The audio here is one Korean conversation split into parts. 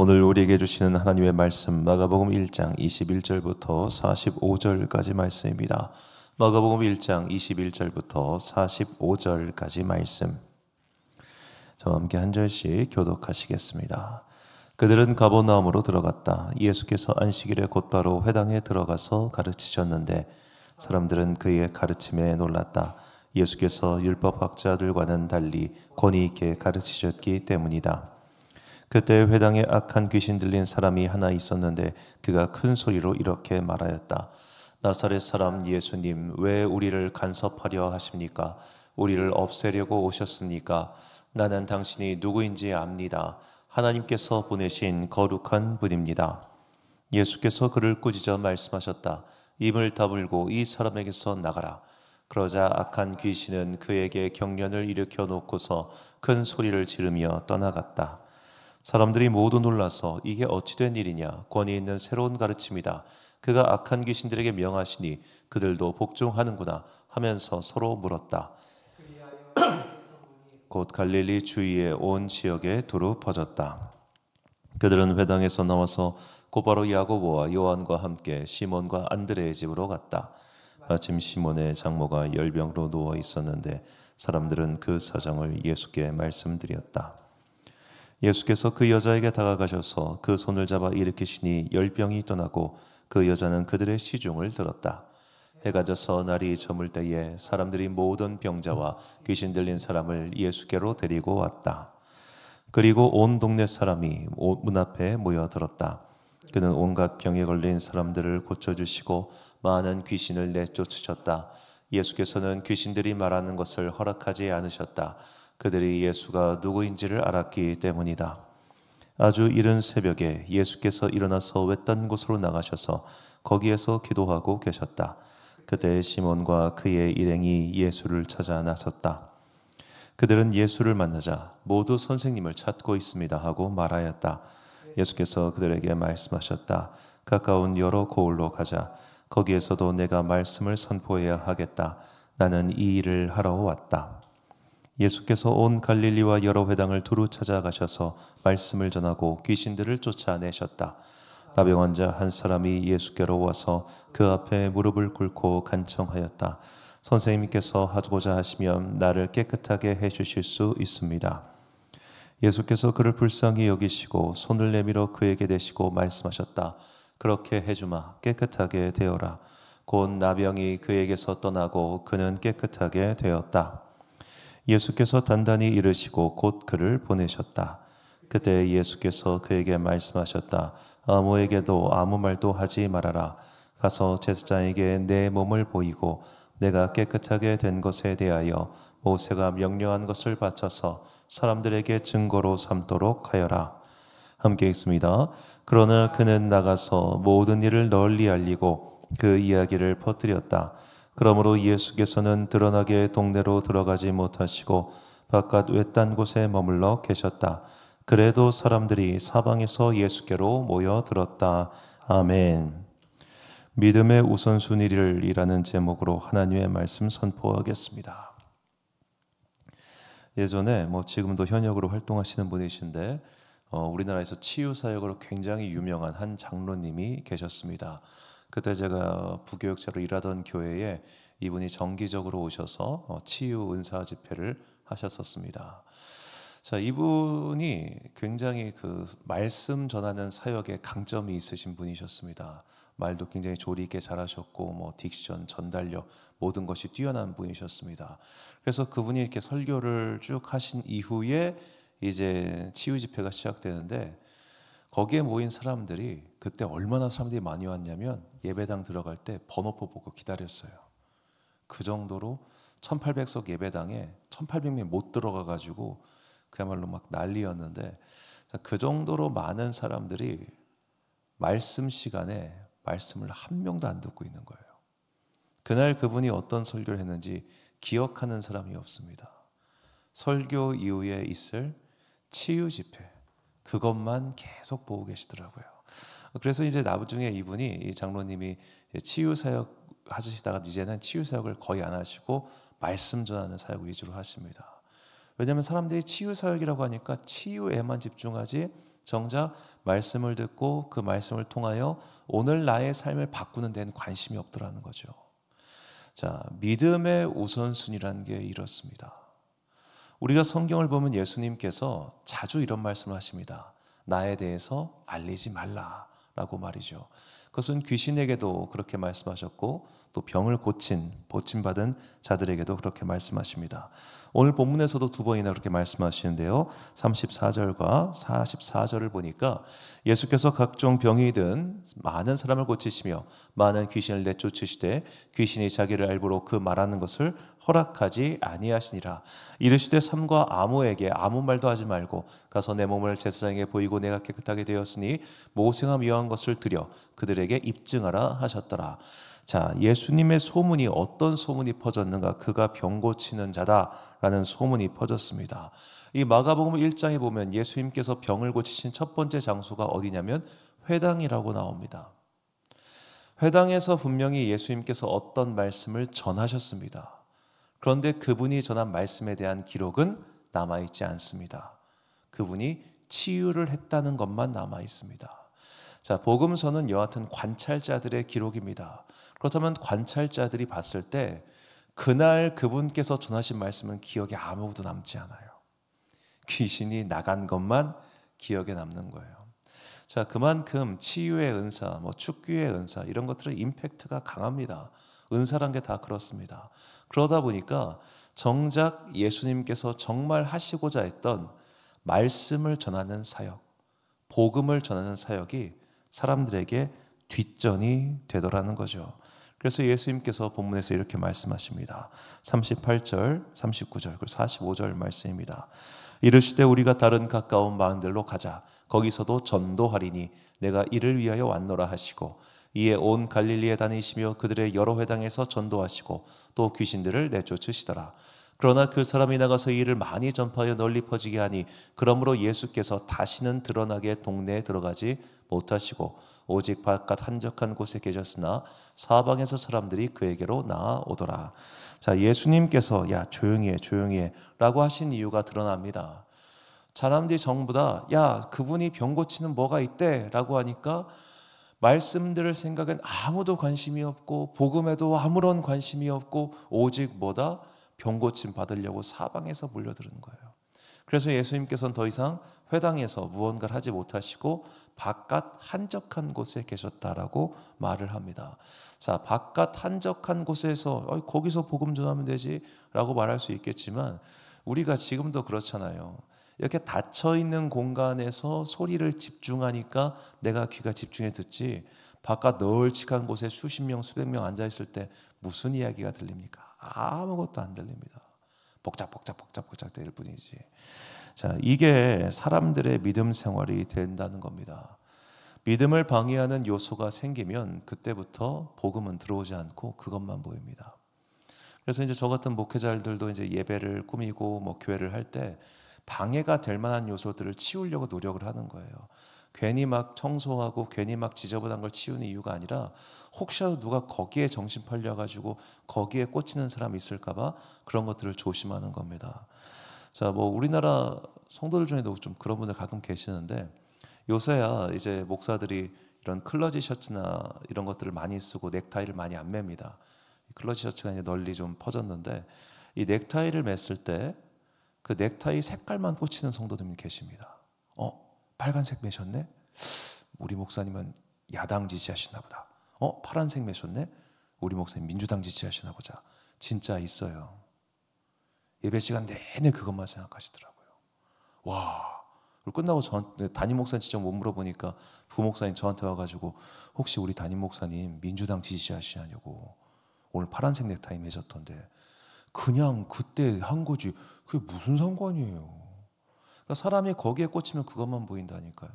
오늘 우리에게 주시는 하나님의 말씀 마가복음 1장 21절부터 45절까지 말씀입니다. 마가복음 1장 21절부터 45절까지 말씀. 저와 함께 한 절씩 교독하시겠습니다. 그들은 가버나움으로 들어갔다. 예수께서 안식일에 곧바로 회당에 들어가서 가르치셨는데 사람들은 그의 가르침에 놀랐다. 예수께서 율법학자들과는 달리 권위 있게 가르치셨기 때문이다. 그때 회당에 악한 귀신 들린 사람이 하나 있었는데 그가 큰 소리로 이렇게 말하였다. 나사렛 사람 예수님, 왜 우리를 간섭하려 하십니까? 우리를 없애려고 오셨습니까? 나는 당신이 누구인지 압니다. 하나님께서 보내신 거룩한 분입니다. 예수께서 그를 꾸짖어 말씀하셨다. 입을 다물고 이 사람에게서 나가라. 그러자 악한 귀신은 그에게 경련을 일으켜 놓고서 큰 소리를 지르며 떠나갔다. 사람들이 모두 놀라서 이게 어찌 된 일이냐, 권위 있는 새로운 가르침이다. 그가 악한 귀신들에게 명하시니 그들도 복종하는구나 하면서 서로 물었다. 곧 갈릴리 주위의 온 지역에 두루 퍼졌다. 그들은 회당에서 나와서 곧바로 야고보와 요한과 함께 시몬과 안드레의 집으로 갔다. 마침 시몬의 장모가 열병으로 누워 있었는데 사람들은 그 사정을 예수께 말씀드렸다. 예수께서 그 여자에게 다가가셔서 그 손을 잡아 일으키시니 열병이 떠나고 그 여자는 그들의 시중을 들었다. 해가 져서 날이 저물 때에 사람들이 모든 병자와 귀신 들린 사람을 예수께로 데리고 왔다. 그리고 온 동네 사람이 문 앞에 모여들었다. 그는 온갖 병에 걸린 사람들을 고쳐주시고 많은 귀신을 내쫓으셨다. 예수께서는 귀신들이 말하는 것을 허락하지 않으셨다. 그들이 예수가 누구인지를 알았기 때문이다. 아주 이른 새벽에 예수께서 일어나서 외딴 곳으로 나가셔서 거기에서 기도하고 계셨다. 그때 시몬과 그의 일행이 예수를 찾아 나섰다. 그들은 예수를 만나자 모두 선생님을 찾고 있습니다 하고 말하였다. 예수께서 그들에게 말씀하셨다. 가까운 여러 고을로 가자. 거기에서도 내가 말씀을 선포해야 하겠다. 나는 이 일을 하러 왔다. 예수께서 온 갈릴리와 여러 회당을 두루 찾아가셔서 말씀을 전하고 귀신들을 쫓아내셨다. 나병 환자 한 사람이 예수께로 와서 그 앞에 무릎을 꿇고 간청하였다. 선생님께서 하고자 하시면 나를 깨끗하게 해주실 수 있습니다. 예수께서 그를 불쌍히 여기시고 손을 내밀어 그에게 대시고 말씀하셨다. 그렇게 해주마. 깨끗하게 되어라. 곧 나병이 그에게서 떠나고 그는 깨끗하게 되었다. 예수께서 단단히 이르시고 곧 그를 보내셨다. 그때 예수께서 그에게 말씀하셨다. 아무에게도 아무 말도 하지 말아라. 가서 제사장에게 내 몸을 보이고 내가 깨끗하게 된 것에 대하여 모세가 명령한 것을 바쳐서 사람들에게 증거로 삼도록 하여라. 함께 읽습니다. 그러나 그는 나가서 모든 일을 널리 알리고 그 이야기를 퍼뜨렸다. 그러므로 예수께서는 드러나게 동네로 들어가지 못하시고 바깥 외딴 곳에 머물러 계셨다. 그래도 사람들이 사방에서 예수께로 모여들었다. 아멘. 믿음의 우선순위를 이라는 제목으로 하나님의 말씀 선포하겠습니다. 예전에 지금도 현역으로 활동하시는 분이신데 우리나라에서 치유사역으로 굉장히 유명한 한 장로님이 계셨습니다. 그때 제가 부교육자로 일하던 교회에 이분이 정기적으로 오셔서 치유 은사 집회를 하셨었습니다. 자, 이분이 굉장히 그 말씀 전하는 사역에 강점이 있으신 분이셨습니다. 말도 굉장히 조리 있게 잘하셨고 딕션, 전달력 모든 것이 뛰어난 분이셨습니다. 그래서 그분이 이렇게 설교를 쭉 하신 이후에 이제 치유 집회가 시작되는데 거기에 모인 사람들이 그때 얼마나 사람들이 많이 왔냐면 예배당 들어갈 때 번호표 보고 기다렸어요. 그 정도로 1800석 예배당에 1800명이 못 들어가가지고 그야말로 막 난리였는데 그 정도로 많은 사람들이 말씀 시간에 말씀을 한 명도 안 듣고 있는 거예요. 그날 그분이 어떤 설교를 했는지 기억하는 사람이 없습니다. 설교 이후에 있을 치유 집회 그것만 계속 보고 계시더라고요. 그래서 이제 나중에 이분이 이 장로님이 치유 사역 하시다가 이제는 치유 사역을 거의 안 하시고 말씀 전하는 사역 위주로 하십니다. 왜냐하면 사람들이 치유 사역이라고 하니까 치유에만 집중하지 정작 말씀을 듣고 그 말씀을 통하여 오늘 나의 삶을 바꾸는 데는 관심이 없더라는 거죠. 자, 믿음의 우선순위라는 게 이렇습니다. 우리가 성경을 보면 예수님께서 자주 이런 말씀을 하십니다. 나에 대해서 알리지 말라라고 말이죠. 그것은 귀신에게도 그렇게 말씀하셨고 또 병을 고침받은 자들에게도 그렇게 말씀하십니다. 오늘 본문에서도 두 번이나 그렇게 말씀하시는데요. 34절과 44절을 보니까 예수께서 각종 병이 든 많은 사람을 고치시며 많은 귀신을 내쫓으시되 귀신이 자기를 알보로 그 말하는 것을 허락하지 아니하시니라. 이르시되 삼가 아무에게 아무 말도 하지 말고 가서 내 몸을 제사장에게 보이고 내가 깨끗하게 되었으니 모세가 명한 것을 드려 그들에게 입증하라 하셨더라. 자, 예수님의 소문이 어떤 소문이 퍼졌는가? 그가 병 고치는 자다라는 소문이 퍼졌습니다. 이 마가복음 1장에 보면 예수님께서 병을 고치신 첫 번째 장소가 어디냐면 회당이라고 나옵니다. 회당에서 분명히 예수님께서 어떤 말씀을 전하셨습니다. 그런데 그분이 전한 말씀에 대한 기록은 남아있지 않습니다. 그분이 치유를 했다는 것만 남아있습니다. 자, 복음서는 여하튼 관찰자들의 기록입니다. 그렇다면 관찰자들이 봤을 때 그날 그분께서 전하신 말씀은 기억에 아무것도 남지 않아요. 귀신이 나간 것만 기억에 남는 거예요. 자, 그만큼 치유의 은사, 축귀의 은사 이런 것들은 임팩트가 강합니다. 은사란 게 다 그렇습니다. 그러다 보니까 정작 예수님께서 정말 하시고자 했던 말씀을 전하는 사역, 복음을 전하는 사역이 사람들에게 뒷전이 되더라는 거죠. 그래서 예수님께서 본문에서 이렇게 말씀하십니다. 38절, 39절, 그리고 45절 말씀입니다. 이르시되 우리가 다른 가까운 마을들로 가자. 거기서도 전도하리니 내가 이를 위하여 왔노라 하시고 이에 온 갈릴리에 다니시며 그들의 여러 회당에서 전도하시고 또 귀신들을 내쫓으시더라. 그러나 그 사람이 나가서 이 일을 많이 전파하여 널리 퍼지게 하니 그러므로 예수께서 다시는 드러나게 동네에 들어가지 못하시고 오직 바깥 한적한 곳에 계셨으나 사방에서 사람들이 그에게로 나아오더라. 자, 예수님께서 야 조용히 해 라고 하신 이유가 드러납니다. 사람들이 전부 다 야 그분이 병 고치는 뭐가 있대 라고 하니까 말씀들을 생각엔 아무도 관심이 없고 복음에도 아무런 관심이 없고 오직 뭐다? 병 고침 받으려고 사방에서 몰려드는 거예요. 그래서 예수님께서는 더 이상 회당에서 무언가를 하지 못하시고 바깥 한적한 곳에 계셨다라고 말을 합니다. 자, 바깥 한적한 곳에서 거기서 복음 전하면 되지 라고 말할 수 있겠지만 우리가 지금도 그렇잖아요. 이렇게 닫혀있는 공간에서 소리를 집중하니까 내가 귀가 집중해 듣지 바깥 널찍한 곳에 수십 명 수백 명 앉아있을 때 무슨 이야기가 들립니까? 아무것도 안 들립니다. 복잡 될 뿐이지. 자, 이게 사람들의 믿음 생활이 된다는 겁니다. 믿음을 방해하는 요소가 생기면 그때부터 복음은 들어오지 않고 그것만 보입니다. 그래서 이제 저 같은 목회자들도 이제 예배를 꾸미고 교회를 할 때 방해가 될 만한 요소들을 치우려고 노력을 하는 거예요. 괜히 막 청소하고 괜히 막 지저분한 걸 치우는 이유가 아니라 혹시라도 누가 거기에 정신 팔려가지고 거기에 꽂히는 사람이 있을까봐 그런 것들을 조심하는 겁니다. 자, 우리나라 성도들 중에도 좀 그런 분들 가끔 계시는데 요새야 이제 목사들이 이런 클러지 셔츠나 이런 것들을 많이 쓰고 넥타이를 많이 안 맵니다. 클러지 셔츠가 이제 널리 좀 퍼졌는데 이 넥타이를 맸을 때 그 넥타이 색깔만 꽂히는 성도들이 계십니다. 빨간색 매셨네? 우리 목사님은 야당 지지하시나 보다. 파란색 매셨네? 우리 목사님 민주당 지지하시나 보자. 진짜 있어요. 예배 시간 내내 그것만 생각하시더라고요. 와. 그리고 끝나고 담임 목사님 직접 못 물어보니까 부목사님 저한테 와가지고 혹시 우리 담임 목사님 민주당 지지하시냐고 오늘 파란색 넥타이 매셨던데 그냥 그때 한 거지 그게 무슨 상관이에요. 그러니까 사람이 거기에 꽂히면 그것만 보인다니까요.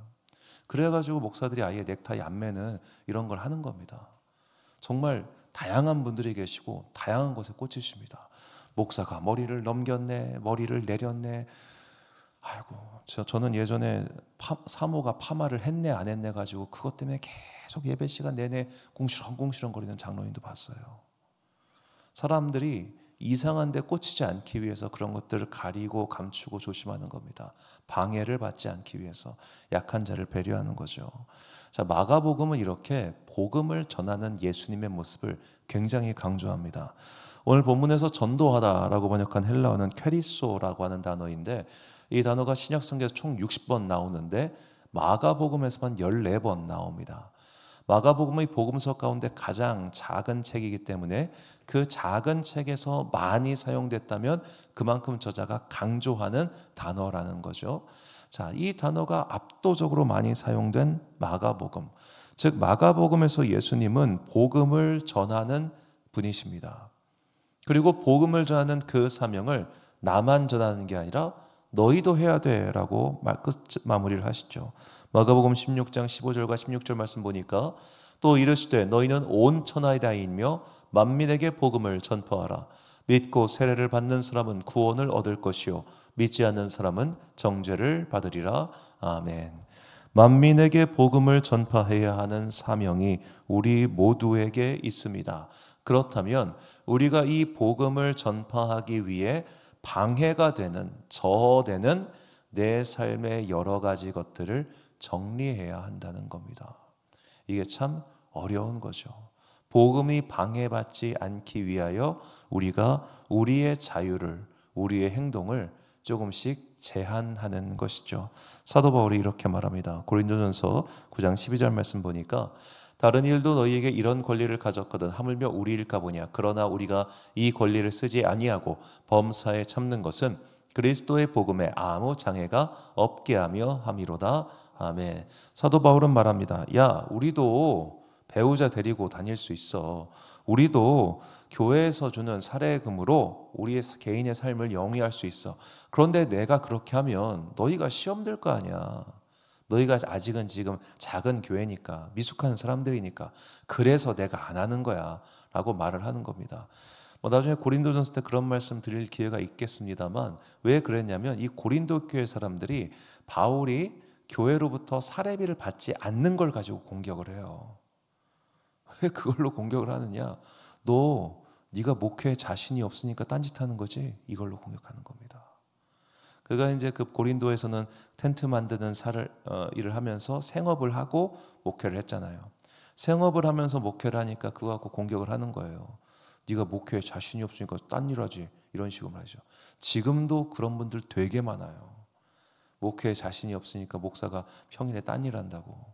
그래가지고 목사들이 아예 넥타이 안 매는 이런 걸 하는 겁니다. 정말 다양한 분들이 계시고 다양한 것에 꽂히십니다. 목사가 머리를 넘겼네, 머리를 내렸네. 아이고, 저는 예전에 사모가 파마를 했네 안 했네 가지고 그것 때문에 계속 예배 시간 내내 궁시렁궁시렁 거리는 장로님도 봤어요. 사람들이 이상한 데 꽂히지 않기 위해서 그런 것들을 가리고 감추고 조심하는 겁니다. 방해를 받지 않기 위해서 약한 자를 배려하는 거죠. 자, 마가복음은 이렇게 복음을 전하는 예수님의 모습을 굉장히 강조합니다. 오늘 본문에서 전도하다라고 번역한 헬라어는 퀘리소라고 하는 단어인데, 이 단어가 신약성경에서 총 60번 나오는데 마가복음에서만 14번 나옵니다. 마가복음의 복음서 가운데 가장 작은 책이기 때문에 그 작은 책에서 많이 사용됐다면 그만큼 저자가 강조하는 단어라는 거죠. 자, 이 단어가 압도적으로 많이 사용된 마가복음, 즉 마가복음에서 예수님은 복음을 전하는 분이십니다. 그리고 복음을 전하는 그 사명을 나만 전하는 게 아니라 너희도 해야 돼라고 마무리를 하시죠. 마가복음 16장 15절과 16절 말씀 보니까 또 이르시되 너희는 온 천하에 다니며 만민에게 복음을 전파하라. 믿고 세례를 받는 사람은 구원을 얻을 것이요 믿지 않는 사람은 정죄를 받으리라. 아멘. 만민에게 복음을 전파해야 하는 사명이 우리 모두에게 있습니다. 그렇다면 우리가 이 복음을 전파하기 위해 방해가 되는, 저어되는 내 삶의 여러 가지 것들을 정리해야 한다는 겁니다. 이게 참 어려운 거죠. 복음이 방해받지 않기 위하여 우리가 우리의 자유를, 우리의 행동을 조금씩 제한하는 것이죠. 사도 바울이 이렇게 말합니다. 고린도전서 9장 12절 말씀 보니까 다른 일도 너희에게 이런 권리를 가졌거든 하물며 우리일까 보냐. 그러나 우리가 이 권리를 쓰지 아니하고 범사에 참는 것은 그리스도의 복음에 아무 장애가 없게 하며 함이로다. 아멘. 사도 바울은 말합니다. 야, 우리도 배우자 데리고 다닐 수 있어. 우리도 교회에서 주는 사례금으로 우리의 개인의 삶을 영위할 수 있어. 그런데 내가 그렇게 하면 너희가 시험 들 거 아니야. 너희가 아직은 지금 작은 교회니까, 미숙한 사람들이니까 그래서 내가 안 하는 거야 라고 말을 하는 겁니다. 나중에 고린도전서 때 그런 말씀 드릴 기회가 있겠습니다만, 왜 그랬냐면 이 고린도 교회 사람들이 바울이 교회로부터 사례비를 받지 않는 걸 가지고 공격을 해요. 왜 그걸로 공격을 하느냐? 네가 목회에 자신이 없으니까 딴짓하는 거지. 이걸로 공격하는 겁니다. 그가 이제 그 고린도에서는 텐트 만드는 일을 하면서 생업을 하고 목회를 했잖아요. 생업을 하면서 목회를 하니까 그거 갖고 공격을 하는 거예요. 네가 목회에 자신이 없으니까 딴 일 하지. 이런 식으로 말이죠. 지금도 그런 분들 되게 많아요. 목회에 자신이 없으니까 목사가 평일에 딴 일 한다고.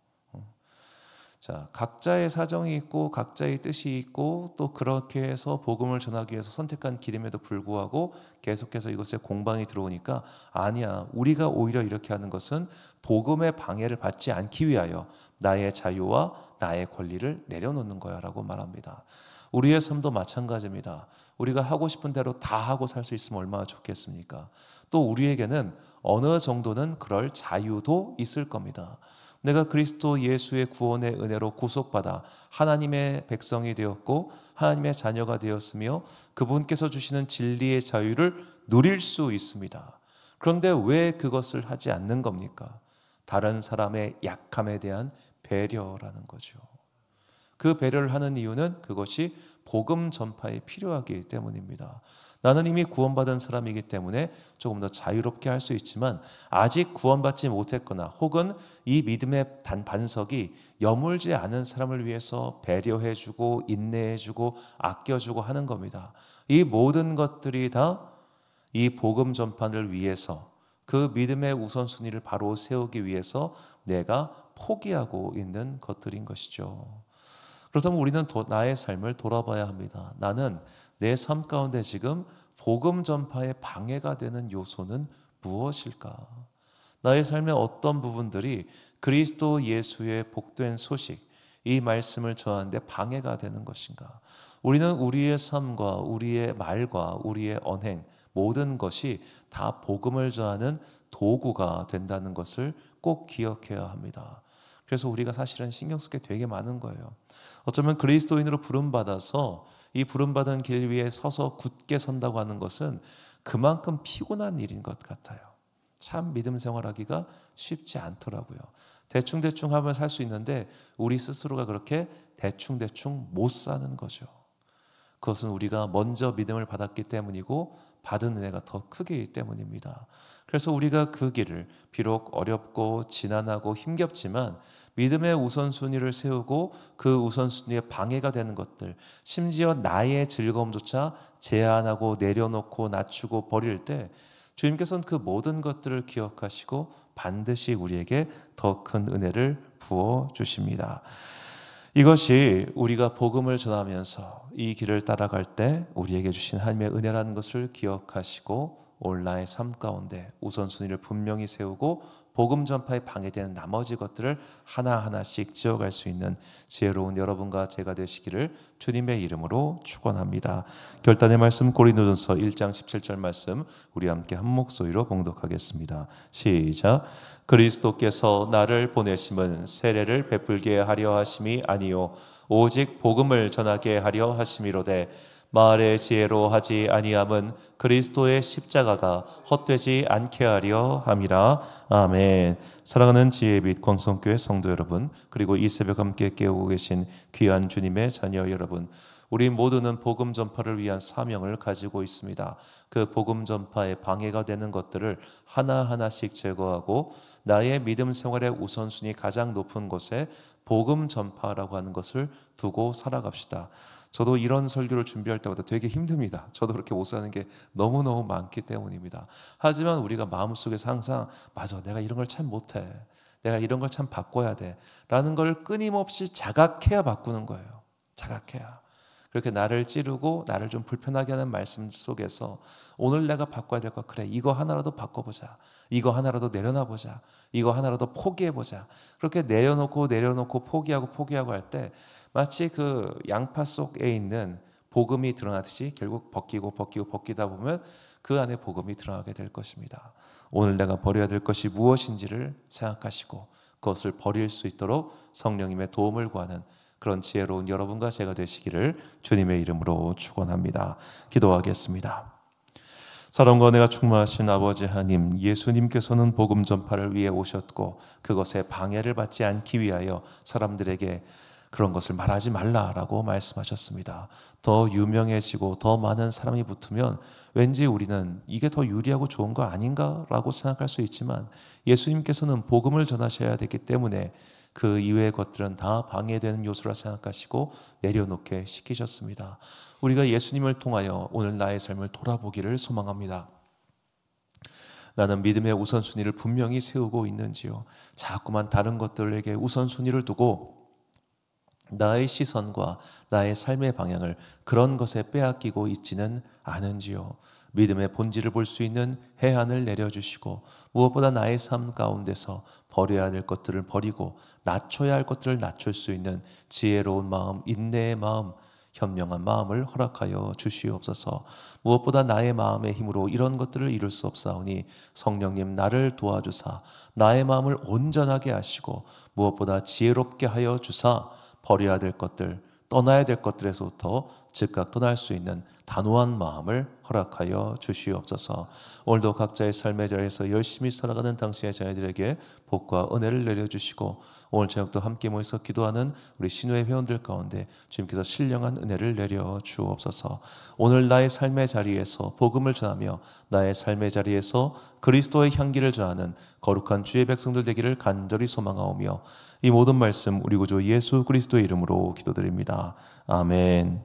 자, 각자의 사정이 있고 각자의 뜻이 있고 또 그렇게 해서 복음을 전하기 위해서 선택한 길임에도 불구하고 계속해서 이것에 공방이 들어오니까 아니야, 우리가 오히려 이렇게 하는 것은 복음의 방해를 받지 않기 위하여 나의 자유와 나의 권리를 내려놓는 거야 라고 말합니다. 우리의 삶도 마찬가지입니다. 우리가 하고 싶은 대로 다 하고 살 수 있으면 얼마나 좋겠습니까? 또 우리에게는 어느 정도는 그럴 자유도 있을 겁니다. 내가 그리스도 예수의 구원의 은혜로 구속받아 하나님의 백성이 되었고 하나님의 자녀가 되었으며 그분께서 주시는 진리의 자유를 누릴 수 있습니다. 그런데 왜 그것을 하지 않는 겁니까? 다른 사람의 약함에 대한 배려라는 거죠. 그 배려를 하는 이유는 그것이 복음 전파에 필요하기 때문입니다. 나는 이미 구원받은 사람이기 때문에 조금 더 자유롭게 할 수 있지만 아직 구원받지 못했거나 혹은 이 믿음의 반석이 여물지 않은 사람을 위해서 배려해주고 인내해주고 아껴주고 하는 겁니다. 이 모든 것들이 다 이 복음 전파를 위해서, 그 믿음의 우선순위를 바로 세우기 위해서 내가 포기하고 있는 것들인 것이죠. 그렇다면 우리는 나의 삶을 돌아봐야 합니다. 나는 내 삶 가운데 지금 복음 전파에 방해가 되는 요소는 무엇일까? 나의 삶의 어떤 부분들이 그리스도 예수의 복된 소식, 이 말씀을 전하는데 방해가 되는 것인가? 우리는 우리의 삶과 우리의 말과 우리의 언행, 모든 것이 다 복음을 전하는 도구가 된다는 것을 꼭 기억해야 합니다. 그래서 우리가 사실은 신경 쓸 게 되게 많은 거예요. 어쩌면 그리스도인으로 부름받아서 이 부름받은 길 위에 서서 굳게 선다고 하는 것은 그만큼 피곤한 일인 것 같아요. 참 믿음 생활하기가 쉽지 않더라고요. 대충대충 하면 살 수 있는데 우리 스스로가 그렇게 대충대충 못 사는 거죠. 그것은 우리가 먼저 믿음을 받았기 때문이고 받은 은혜가 더 크기 때문입니다. 그래서 우리가 그 길을 비록 어렵고 지난하고 힘겹지만 믿음의 우선순위를 세우고 그 우선순위에 방해가 되는 것들, 심지어 나의 즐거움조차 제한하고 내려놓고 낮추고 버릴 때 주님께서는 그 모든 것들을 기억하시고 반드시 우리에게 더 큰 은혜를 부어 주십니다. 이것이 우리가 복음을 전하면서 이 길을 따라갈 때 우리에게 주신 하나님의 은혜라는 것을 기억하시고 오늘 나의 삶 가운데 우선순위를 분명히 세우고 복음 전파에 방해되는 나머지 것들을 하나하나씩 지어갈 수 있는 지혜로운 여러분과 제가 되시기를 주님의 이름으로 축원합니다. 결단의 말씀 고린도전서 1장 17절 말씀 우리 함께 한 목소리로 봉독하겠습니다. 시작. 그리스도께서 나를 보내심은 세례를 베풀게 하려 하심이 아니요 오직 복음을 전하게 하려 하심이로되 말의 지혜로 하지 아니함은 그리스도의 십자가가 헛되지 않게 하려 함이라. 아멘. 사랑하는 지혜의 빛 광성교회 성도 여러분, 그리고 이 새벽 함께 깨우고 계신 귀한 주님의 자녀 여러분, 우리 모두는 복음 전파를 위한 사명을 가지고 있습니다. 그 복음 전파에 방해가 되는 것들을 하나하나씩 제거하고 나의 믿음 생활의 우선순위 가장 높은 곳에 복음 전파라고 하는 것을 두고 살아갑시다. 저도 이런 설교를 준비할 때마다 되게 힘듭니다. 저도 그렇게 못 사는 게 너무너무 많기 때문입니다. 하지만 우리가 마음속에서 항상 맞아, 내가 이런 걸 참 못해, 내가 이런 걸 참 바꿔야 돼 라는 걸 끊임없이 자각해야 바꾸는 거예요. 자각해야. 그렇게 나를 찌르고 나를 좀 불편하게 하는 말씀 속에서 오늘 내가 바꿔야 될 거, 그래 이거 하나라도 바꿔보자, 이거 하나라도 내려놔보자, 이거 하나라도 포기해보자. 그렇게 내려놓고 포기하고 할 때 마치 그 양파 속에 있는 복음이 드러나듯이 결국 벗기다 보면 그 안에 복음이 드러나게 될 것입니다. 오늘 내가 버려야 될 것이 무엇인지를 생각하시고 그것을 버릴 수 있도록 성령님의 도움을 구하는 그런 지혜로운 여러분과 제가 되시기를 주님의 이름으로 축원합니다. 기도하겠습니다. 사랑과 은혜가 충만하신 아버지 하나님, 예수님께서는 복음 전파를 위해 오셨고 그것에 방해를 받지 않기 위하여 사람들에게 그런 것을 말하지 말라라고 말씀하셨습니다. 더 유명해지고 더 많은 사람이 붙으면 왠지 우리는 이게 더 유리하고 좋은 거 아닌가라고 생각할 수 있지만 예수님께서는 복음을 전하셔야 되기 때문에 그 이외의 것들은 다 방해되는 요소라 생각하시고 내려놓게 시키셨습니다. 우리가 예수님을 통하여 오늘 나의 삶을 돌아보기를 소망합니다. 나는 믿음의 우선순위를 분명히 세우고 있는지요? 자꾸만 다른 것들에게 우선순위를 두고 나의 시선과 나의 삶의 방향을 그런 것에 빼앗기고 있지는 않은지요? 믿음의 본질을 볼 수 있는 해안을 내려주시고 무엇보다 나의 삶 가운데서 버려야 될 것들을 버리고 낮춰야 할 것들을 낮출 수 있는 지혜로운 마음, 인내의 마음, 현명한 마음을 허락하여 주시옵소서. 무엇보다 나의 마음의 힘으로 이런 것들을 이룰 수 없사오니 성령님 나를 도와주사 나의 마음을 온전하게 하시고 무엇보다 지혜롭게 하여 주사 버려야 될 것들, 떠나야 될 것들에서부터 즉각 떠날 수 있는 단호한 마음을 허락하여 주시옵소서. 오늘도 각자의 삶의 자리에서 열심히 살아가는 당신의 자녀들에게 복과 은혜를 내려주시고 오늘 저녁도 함께 모여서 기도하는 우리 신우의 회원들 가운데 주님께서 신령한 은혜를 내려 주옵소서. 오늘 나의 삶의 자리에서 복음을 전하며 나의 삶의 자리에서 그리스도의 향기를 전하는 거룩한 주의 백성들 되기를 간절히 소망하오며 이 모든 말씀 우리 구주 예수 그리스도의 이름으로 기도드립니다. 아멘.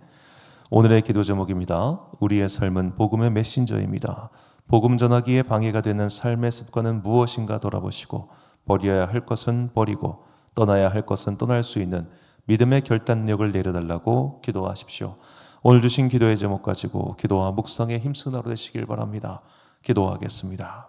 오늘의 기도 제목입니다. 우리의 삶은 복음의 메신저입니다. 복음 전하기에 방해가 되는 삶의 습관은 무엇인가 돌아보시고 버려야 할 것은 버리고 떠나야 할 것은 떠날 수 있는 믿음의 결단력을 내려달라고 기도하십시오. 오늘 주신 기도의 제목 가지고 기도와 묵상에 힘쓰는 하루 되시길 바랍니다. 기도하겠습니다.